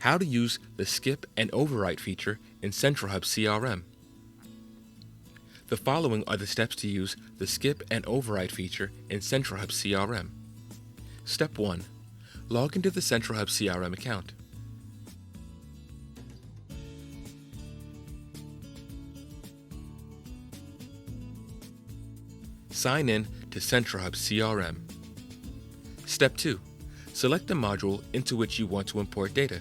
How to use the Skip and Overwrite feature in CentraHub CRM. The following are the steps to use the Skip and Overwrite feature in CentraHub CRM. Step 1. Log into the CentraHub CRM account. Sign in to CentraHub CRM. Step 2. Select the module into which you want to import data.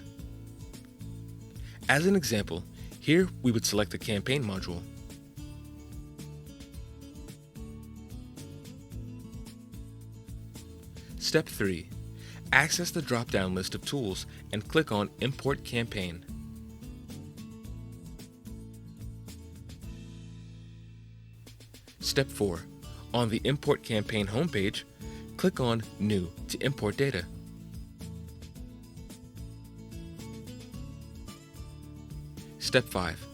As an example, here we would select the campaign module. Step 3. Access the drop-down list of tools and click on Import Campaign. Step 4. On the Import Campaign homepage, click on New to import data. Step 5.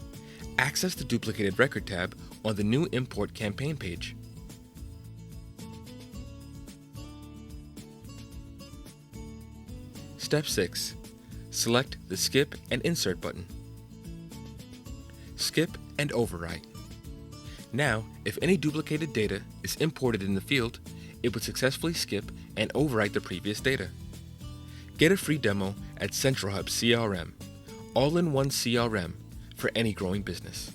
Access the Duplicated Record tab on the New Import Campaign page. Step 6. Select the Skip and Insert button. Skip and Overwrite. Now, if any duplicated data is imported in the field, it would successfully skip and overwrite the previous data. Get a free demo at CentraHub CRM, all-in-one CRM for any growing business.